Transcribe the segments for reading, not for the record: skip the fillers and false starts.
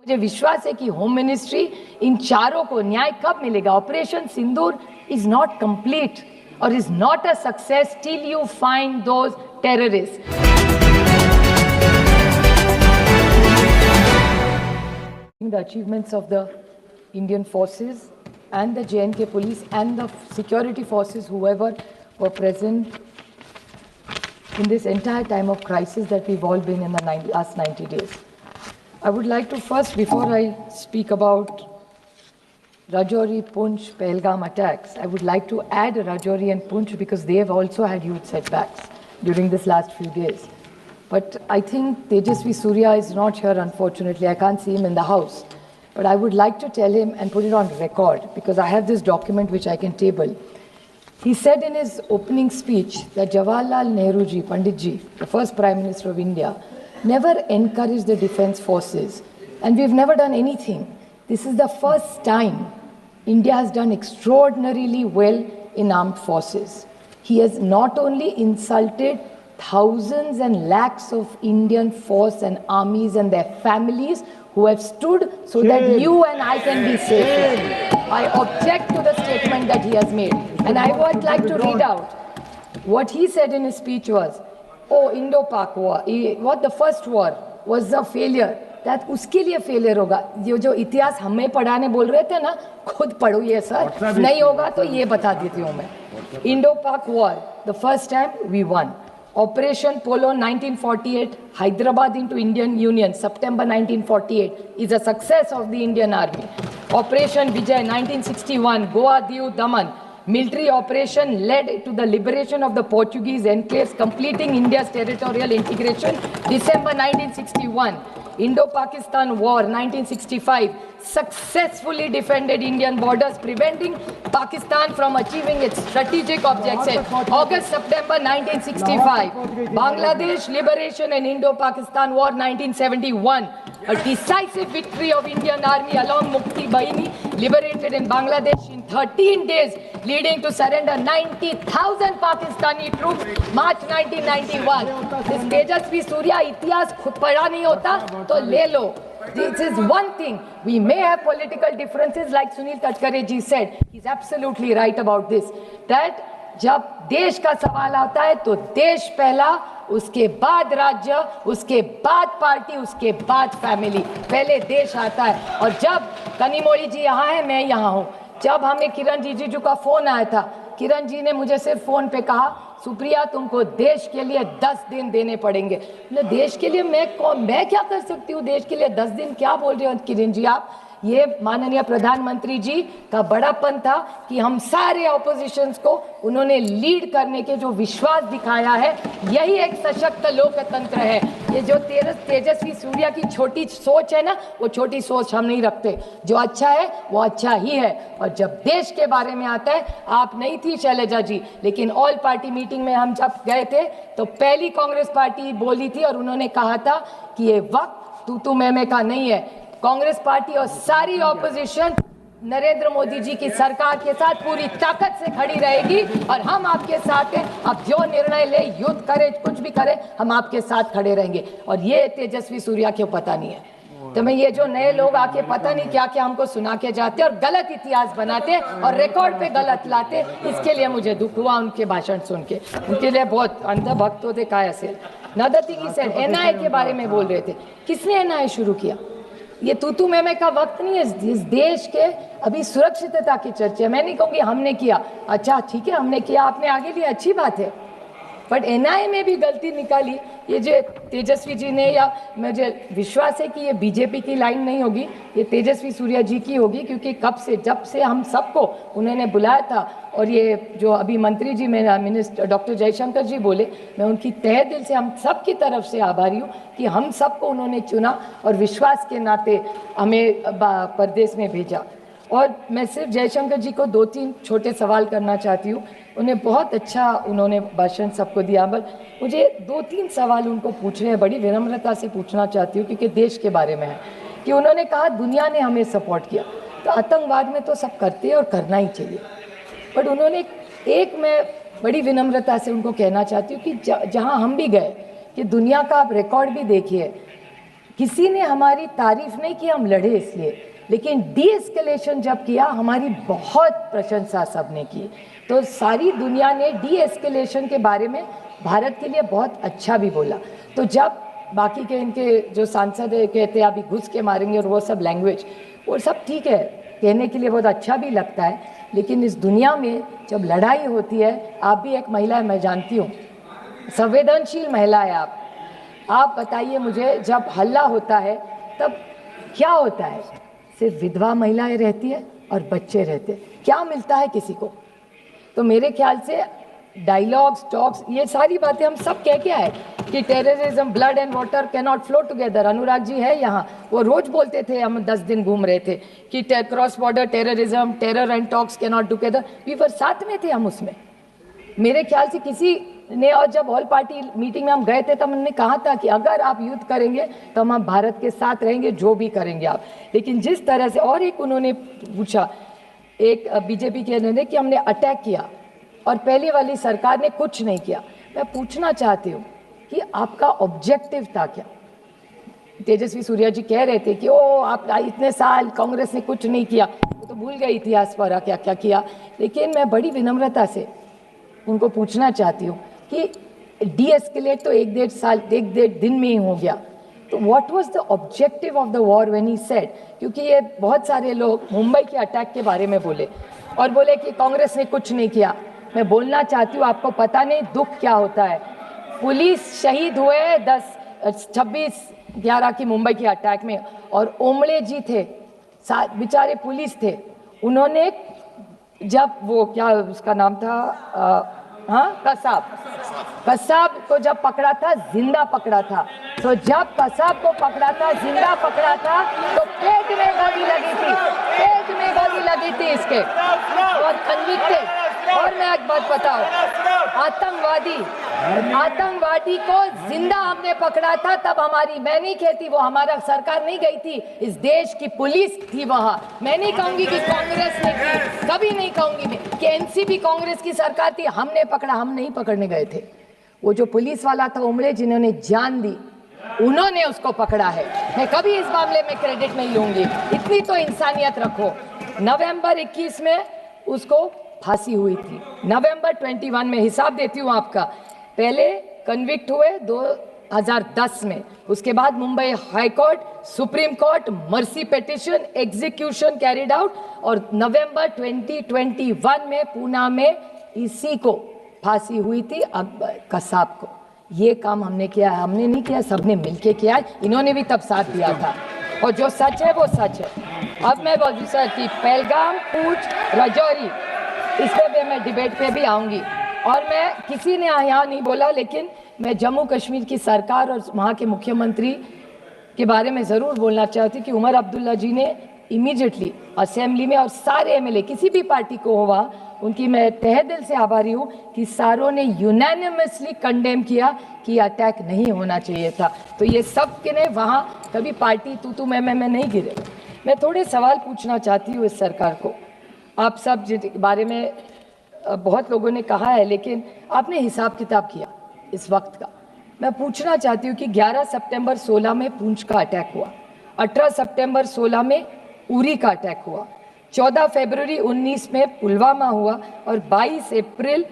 मुझे विश्वास है कि होम मिनिस्ट्री इन चारों को न्याय कब मिलेगा। Operation Sindoor is not complete और is not a success till you find those terrorist. The achievements of the Indian forces and the J&K police and the security forces, whoever were present in this entire time of crisis that we've all been in the last 90 days. I would like to first, before I speak about Rajouri, Poonch, Pahalgam attacks, I would like to add Rajouri and Poonch because they have also had huge setbacks during this last few days. But I think Tejasvi Surya is not here, unfortunately. I can't see him in the house. But I would like to tell him and put it on record because I have this document which I can table. He said in his opening speech that Jawaharlal Nehru ji, Pandit ji, the first Prime Minister of India, never encouraged the defense forces. And we've never done anything. This is the first time India has done extraordinarily well in armed forces. He has not only insulted thousands and lakhs of Indian force and armies and their families who have stood so that you and I can be safe. I object to the statement that he has made. And I would like to read out what he said in his speech was, oh, Indo-Pak war, what the first war was a failure. That उसके लिए failure होगा। ये जो इतिहास हमें पढ़ाने बोल रहे थे ना, खुद पढ़ो ये सर, नहीं होगा तो ये बता देती हूँ मैं। Indo-Pak war, the first time we won. Operation Polo 1948, Hyderabad into Indian Union, September 1948, is a success of the Indian Army. Operation Vijay 1961, Goa, Diu, Daman, military operation led to the liberation of the Portuguese enclaves, completing India's territorial integration, December 1961. Indo-Pakistan War 1965 successfully defended Indian borders, preventing Pakistan from achieving its strategic objectives. August-September 1965, Bangladesh liberation and Indo-Pakistan War 1971, a decisive victory of Indian Army along Mukti Bahini, liberated in Bangladesh in 13 days, leading to surrender 90,000 Pakistani troops, March 1991. This Tejasvi Surya इतिहास खुद पढ़ा नहीं होता तो ले लो. This is one thing. We may have political differences, like Sunil Tadkare ji said. He's absolutely right about this. That जब देश का सवाल आता है तो देश पहला, उसके बाद राज्य, उसके बाद पार्टी, उसके बाद फैमिली, पहले देश आता है. और जब कनिमोळी जी यहाँ है, मैं यहाँ हूँ, जब हमें किरण रिजिजू का फोन आया था, किरण जी ने मुझे सिर्फ फोन पे कहा, सुप्रिया तुमको देश के लिए 10 दिन देने पड़ेंगे. देश के लिए मैं क्या कर सकती हूँ? देश के लिए 10 दिन क्या बोल रहे हो किरण जी आप? ये माननीय प्रधानमंत्री जी का बड़ापन था कि हम सारे ऑपोजिशंस को उन्होंने लीड करने के जो विश्वास दिखाया है, यही एक सशक्त लोकतंत्र है. ये जो तेजस्वी सूर्या की छोटी सोच है ना, वो छोटी सोच हम नहीं रखते. जो अच्छा है वो अच्छा ही है. और जब देश के बारे में आता है, आप नहीं थी शैलजा जी, लेकिन ऑल पार्टी मीटिंग में हम जब गए थे तो पहली कांग्रेस पार्टी बोली थी और उन्होंने कहा था कि ये वक्त तू मैं का नहीं है. कांग्रेस पार्टी और सारी ऑपोजिशन नरेंद्र मोदी जी की सरकार के साथ पूरी ताकत से खड़ी रहेगी और हम आपके साथ हैं. आप जो निर्णय ले, युद्ध करें, कुछ भी करें, हम आपके साथ खड़े रहेंगे. और ये तेजस्वी सूर्या क्यों पता नहीं है. तो मैं ये जो नए लोग आके पता नहीं क्या क्या हमको सुना के जाते और गलत इतिहास बनाते और रिकॉर्ड पे गलत लाते, इसके लिए मुझे दुख हुआ उनके भाषण सुन के. उनके लिए बहुत अंधभक्त होते काय असेल. नदती की सेल एनआईए के बारे में बोल रहे थे. किसने एनआईए शुरू किया? ये तू मैं का वक्त नहीं है. इस देश के अभी सुरक्षितता की चर्चा, मैं नहीं कहूँगी हमने किया, अच्छा ठीक है हमने किया, आपने आगे लिया, अच्छी बात है. बट एनआईए में भी गलती निकाली ये जो तेजस्वी जी ने, या मुझे विश्वास है कि ये बीजेपी की लाइन नहीं होगी, ये तेजस्वी सूर्या जी की होगी. क्योंकि जब से हम सबको उन्होंने बुलाया था, और ये जो अभी मंत्री जी मेरा मिनिस्टर डॉक्टर जयशंकर जी बोले, मैं उनकी तहे दिल से हम सब की तरफ से आभारी हूँ कि हम सबको उन्होंने चुना और विश्वास के नाते हमें प्रदेश में भेजा. और मैं सिर्फ जयशंकर जी को 2-3 छोटे सवाल करना चाहती हूँ. उन्हें बहुत अच्छा उन्होंने भाषण सबको दिया, बट मुझे 2-3 सवाल उनको पूछने हैं, बड़ी विनम्रता से पूछना चाहती हूँ क्योंकि देश के बारे में है. कि उन्होंने कहा दुनिया ने हमें सपोर्ट किया, तो आतंकवाद में तो सब करते हैं और करना ही चाहिए. बट उन्होंने मैं बड़ी विनम्रता से उनको कहना चाहती हूँ कि जहाँ हम भी गए, कि दुनिया का आप रिकॉर्ड भी देखिए, किसी ने हमारी तारीफ नहीं की, हम लड़े इसलिए, लेकिन डी एस्केलेशन जब किया हमारी बहुत प्रशंसा सबने की। तो सारी दुनिया ने डी एस्केलेशन के बारे में भारत के लिए बहुत अच्छा भी बोला। तो जब बाकी के इनके जो सांसद कहते हैं अभी घुस के मारेंगे और वो सब लैंग्वेज, वो सब ठीक है, कहने के लिए बहुत अच्छा भी लगता है, लेकिन इस दुनिया में जब लड़ाई होती है, आप भी एक महिला है, मैं जानती हूँ, संवेदनशील महिला है आप बताइए मुझे, जब हल्ला होता है तब क्या होता है? सिर्फ विधवा महिलाएं रहती है और बच्चे रहते हैं, क्या मिलता है किसी को? तो मेरे ख्याल से डायलॉग्स, टॉक्स, ये सारी बातें हम सब कह के आए कि terrorism, blood and water can not flow together. Anurag ji है यहाँ, वो रोज बोलते थे, हम 10 दिन घूम रहे थे कि cross border terrorism, terror and talks can not together. We were साथ में थे हम उसमें, मेरे ख्याल से किसी ने, और जब ऑल पार्टी मीटिंग में हम गए थे तब हमने कहा था कि अगर आप युद्ध करेंगे तो हम भारत के साथ रहेंगे, जो भी करेंगे आप। लेकिन जिस तरह से, और एक उन्होंने पूछा, एक बीजेपी के ने कि हमने अटैक किया और पहले वाली सरकार ने कुछ नहीं किया। मैं पूछना चाहती हूँ कि आपका ऑब्जेक्टिव था क्या? तेजस्वी सूर्या जी कह रहे थे कि ओ आप इतने साल कांग्रेस ने कुछ नहीं किया, वो तो भूल गए इतिहास पर क्या क्या किया। लेकिन मैं बड़ी विनम्रता से उनको पूछना चाहती हूँ कि डी एस्केलेट तो एक डेढ़ दिन में ही हो गया, तो what was the objective of the war when he said? क्योंकि ये बहुत सारे लोग मुंबई के अटैक के बारे में बोले और बोले कि कांग्रेस ने कुछ नहीं किया। मैं बोलना चाहती हूँ, आपको पता नहीं दुख क्या होता है। पुलिस शहीद हुए 26/11 की मुंबई के अटैक में, और ओमड़े जी थे, बेचारे पुलिस थे, उन्होंने जब वो क्या उसका नाम था, कसाब को जब पकड़ा था, जिंदा पकड़ा था। तो जब कसाब को पकड़ा था, जिंदा पकड़ा था, तो पेट में गोली लगी थी, पेट में गोली लगी थी इसके, और कन्विक्टेड। और मैं एक बात बताऊं, आतंकवादी को जिंदा हमने पकड़ा था, तब हमारी, मैं नहीं कहती वो हमारा सरकार नहीं गई थी, इस देश की पुलिस थी वहां। मैं नहीं कहूंगी कि कांग्रेस ने की, कभी नहीं कहूंगी मैं कि एनसीपी कांग्रेस की सरकार थी, हमने पकड़ा, हम नहीं पकड़ने गए थे। वो जो पुलिस वाला था उमड़े, जिन्होंने जान दी, उन्होंने उसको पकड़ा है। मैं कभी इस मामले में क्रेडिट नहीं लूंगी, इतनी तो इंसानियत रखो। नवंबर 21 में उसको फांसी हुई थी, नवंबर 21 में, हिसाब देती हूँ आपका। पहले कन्विक्ट हुए 2010 में, उसके बाद Mumbai high court, supreme court, mercy petition, execution carried out, और नवंबर 2021 में पूना में इसी को फांसी हुई थी, कसाब को। ये काम हमने किया है, हमने नहीं किया, सबने मिलके किया है, इन्होंने भी तब साथ दिया था, और जो सच है वो सच है। अब मैं बोलूँ सर कि पहलगाम, पूंछ, राजौरी, इस पे मैं डिबेट पे भी आऊंगी। और मैं, किसी ने यहाँ नहीं बोला, लेकिन मैं जम्मू कश्मीर की सरकार और वहाँ के मुख्यमंत्री के बारे में ज़रूर बोलना चाहती कि उमर अब्दुल्ला जी ने इमीडिएटली असेंबली में, और सारे एमएलए किसी भी पार्टी को हो वहाँ, उनकी मैं तहे दिल से आभारी हूँ कि सारों ने यूनानिमसली कंडेम किया कि अटैक नहीं होना चाहिए था। तो ये सब के ने वहाँ कभी पार्टी तू मैं नहीं गिरे। मैं थोड़े सवाल पूछना चाहती हूँ इस सरकार को। आप सब जिस बारे में बहुत लोगों ने कहा है, लेकिन आपने हिसाब किताब किया इस वक्त का। मैं पूछना चाहती हूँ कि 11 सितंबर 16 में पुंछ का अटैक हुआ, 18 सितंबर 16 में उरी का अटैक हुआ, 14 फरवरी 19 में पुलवामा हुआ, और 22 अप्रैल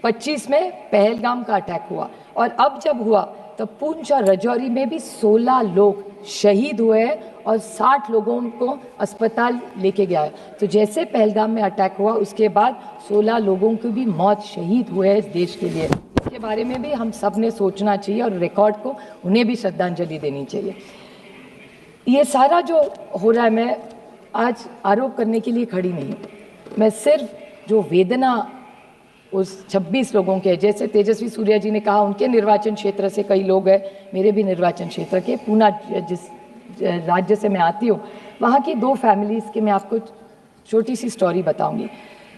25 में पहलगाम का अटैक हुआ। और अब जब हुआ तो पुंछ और राजौरी में भी 16 लोग शहीद हुए हैं और 60 लोगों को अस्पताल लेके गया है। तो जैसे पहलगाम में अटैक हुआ, उसके बाद 16 लोगों की भी मौत, शहीद हुए हैं इस देश के लिए। इसके बारे में भी हम सब ने सोचना चाहिए, और रिकॉर्ड को उन्हें भी श्रद्धांजलि देनी चाहिए। ये सारा जो हो रहा है, मैं आज आरोप करने के लिए खड़ी नहीं हूँ, मैं सिर्फ जो वेदना उस 26 लोगों के, जैसे तेजस्वी सूर्या जी ने कहा उनके निर्वाचन क्षेत्र से कई लोग हैं, मेरे भी निर्वाचन क्षेत्र के, पूना जिस राज्य से मैं आती हूँ, वहाँ की 2 फैमिलीज़ की मैं आपको छोटी सी स्टोरी बताऊंगी।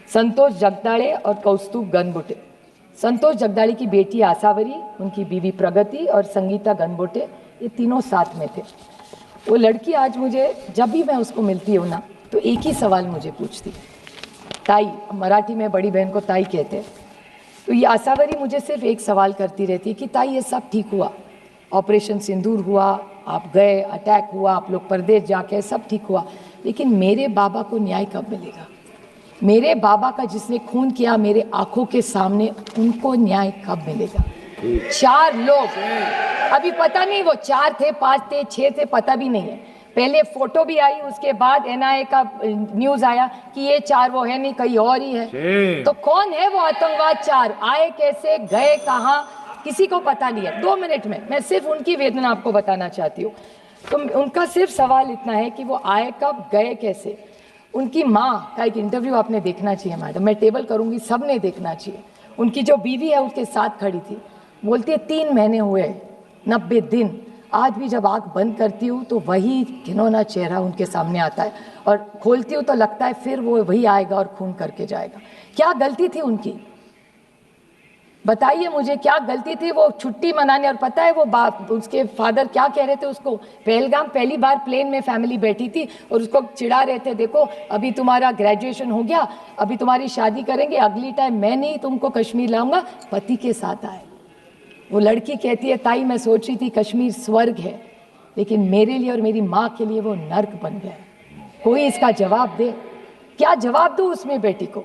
संतोष जगदाड़े और कौस्तुभ गनबोटे। संतोष जगदाड़े की बेटी आसावरी, उनकी बीवी प्रगति और संगीता गनबोटे, ये तीनों साथ में थे। वो लड़की आज मुझे, जब भी मैं उसको मिलती हूँ ना, तो एक ही सवाल मुझे पूछती, ताई, मराठी में बड़ी बहन को ताई कहते हैं। तो ये आसावरी मुझे सिर्फ एक सवाल करती रहती है कि ताई ये सब ठीक हुआ, ऑपरेशन सिंदूर हुआ, आप गए, अटैक हुआ, आप लोग परदेश जाके, सब ठीक हुआ, लेकिन मेरे बाबा को न्याय कब मिलेगा? मेरे बाबा का जिसने खून किया मेरे आंखों के सामने, उनको न्याय कब मिलेगा? 4 लोग, अभी पता नहीं वो 4 थे, 5 थे, 6 थे, पता भी नहीं है। पहले फोटो भी आई, उसके बाद NIA का न्यूज आया कि ये 4 वो है नहीं, कहीं और ही है। तो कौन है वो आतंकवाद 4? आए कैसे, गए कहाँ, किसी को पता नहीं है। 2 मिनट में मैं सिर्फ उनकी वेदना आपको बताना चाहती हूँ। तो उनका सिर्फ सवाल इतना है कि वो आए कब, गए कैसे। उनकी माँ का एक इंटरव्यू आपने देखना चाहिए मैडम, मैं टेबल करूंगी, सबने देखना चाहिए। उनकी जो बीवी है उसके साथ खड़ी थी, बोलती है 3 महीने हुए, 90 दिन, आज भी जब आंख बंद करती हूँ तो वही घिनौना चेहरा उनके सामने आता है, और खोलती हूँ तो लगता है फिर वो वही आएगा और खून करके जाएगा। क्या गलती थी उनकी? बताइए मुझे, क्या गलती थी? वो छुट्टी मनाने, और पता है वो बाप, उसके फादर क्या कह रहे थे उसको? पहलगाम पहली बार प्लेन में फैमिली बैठी थी और उसको चिढ़ा रहे थे, देखो अभी तुम्हारा ग्रेजुएशन हो गया, अभी तुम्हारी शादी करेंगे, अगली टाइम मैं नहीं तुमको कश्मीर लाऊंगा, पति के साथ आए। वो लड़की कहती है, ताई मैं सोच रही थी कश्मीर स्वर्ग है, लेकिन मेरे लिए और मेरी माँ के लिए वो नर्क बन गया। कोई इसका जवाब दे। क्या जवाब दो उसमें बेटी को?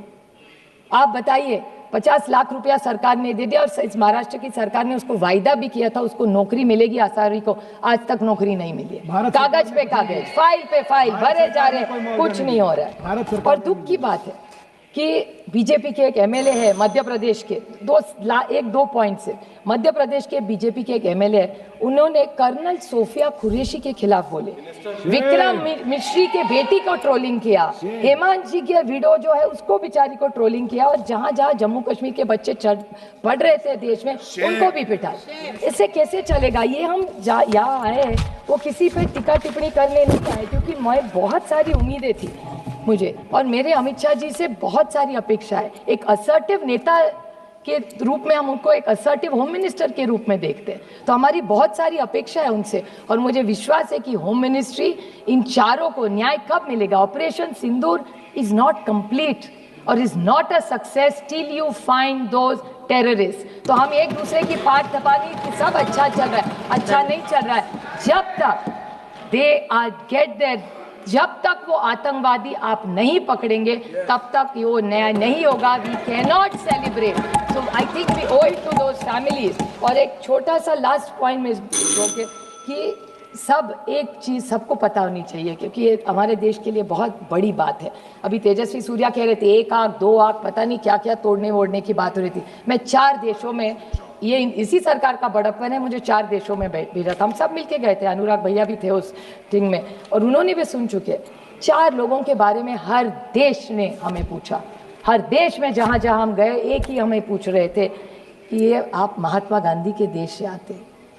आप बताइए। 50 लाख रुपया सरकार ने दे दिया, और इस महाराष्ट्र की सरकार ने उसको वायदा भी किया था उसको नौकरी मिलेगी आसारी को, आज तक नौकरी नहीं मिली है। कागज पे कागज, फाइल पे फाइल भरे जा रहे, कुछ नहीं हो रहा है। और दुख की बात है कि बीजेपी के एक MLA है मध्य प्रदेश के, 2 पॉइंट से, मध्य प्रदेश के बीजेपी के एक MLA है, उन्होंने कर्नल सोफिया कुरैशी के खिलाफ बोले, विक्रम मिश्री के बेटी को ट्रोलिंग किया, हेमंत जी के वीडियो जो है उसको बेचारी को ट्रोलिंग किया, और जहां जहां जम्मू कश्मीर के बच्चे पढ़ रहे थे देश में उनको भी पिटाया। इससे कैसे चलेगा? ये हम यहाँ आए हैं वो किसी पे टीका टिप्पणी करने नहीं आए, क्योंकि मैं बहुत सारी उम्मीदें थी मुझे, और मेरे अमित शाह जी से बहुत सारी अपेक्षा है। एक असर्टिव नेता के रूप में हम उनको एक असर्टिव होम मिनिस्टर के रूप में देखते हैं, तो हमारी बहुत सारी अपेक्षा है उनसे, और मुझे विश्वास है कि होम मिनिस्ट्री इन 4 को न्याय कब मिलेगा? Operation Sindoor is not complete और is not a success till you find those terrorist. तो हम एक दूसरे की पाठ थपानी कि सब अच्छा चल रहा है, अच्छा नहीं चल रहा है। जब तक दे आर गेट देयर, जब तक वो आतंकवादी आप नहीं पकड़ेंगे तब तक वो न्याय नहीं होगा। We can not celebrate, so I think we ओwe it to those families। और एक छोटा सा लास्ट पॉइंट में कि सब एक चीज़ सबको पता होनी चाहिए, क्योंकि ये हमारे देश के लिए बहुत बड़ी बात है। अभी तेजस्वी सूर्या कह रहे थे 1 आंख 2 आंख पता नहीं क्या क्या तोड़ने वोड़ने की बात हो रही थी। मैं 4 देशों में, ये इसी सरकार का बड़प्पन है, मुझे 4 देशों में भेजा था, हम सब मिलके गए थे, अनुराग भैया भी थे उस टीम में, और उन्होंने भी सुन चुके। 4 लोगों के बारे में हर देश ने हमें पूछा, हर देश में जहाँ जहाँ हम गए एक ही हमें पूछ रहे थे कि ये आप महात्मा गांधी के देश से आते,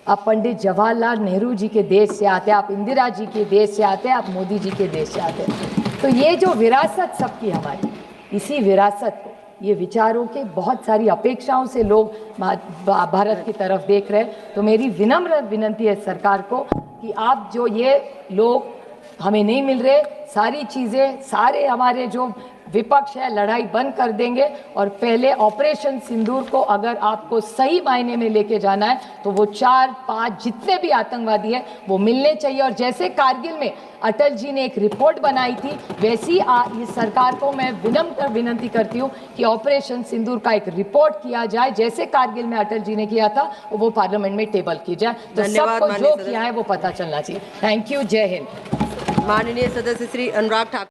आप पंडित जवाहरलाल नेहरू जी के देश से आते, आप इंदिरा जी के देश से आते, आप मोदी जी के देश से आते। तो ये जो विरासत सबकी हमारी, इसी विरासत को, ये विचारों के बहुत सारी अपेक्षाओं से लोग भारत की तरफ देख रहे हैं। तो मेरी विनम्र विनती है सरकार को कि आप जो ये लोग हमें नहीं मिल रहे, सारी चीज़ें, सारे हमारे जो विपक्ष है लड़ाई बंद कर देंगे, और पहले ऑपरेशन सिंदूर को अगर आपको सही मायने में लेके जाना है तो वो 4-5 जितने भी आतंकवादी है वो मिलने चाहिए। और जैसे कारगिल में अटल जी ने एक रिपोर्ट बनाई थी, वैसी इस सरकार को मैं विनम्र विनती करती हूँ कि ऑपरेशन सिंदूर का एक रिपोर्ट किया जाए, जैसे कारगिल में अटल जी ने किया था, वो पार्लियामेंट में टेबल की जाए, तो सबको जो किया है वो पता चलना चाहिए। थैंक यू, जय हिंद। माननीय सदस्य श्री अनुराग ठाकुर।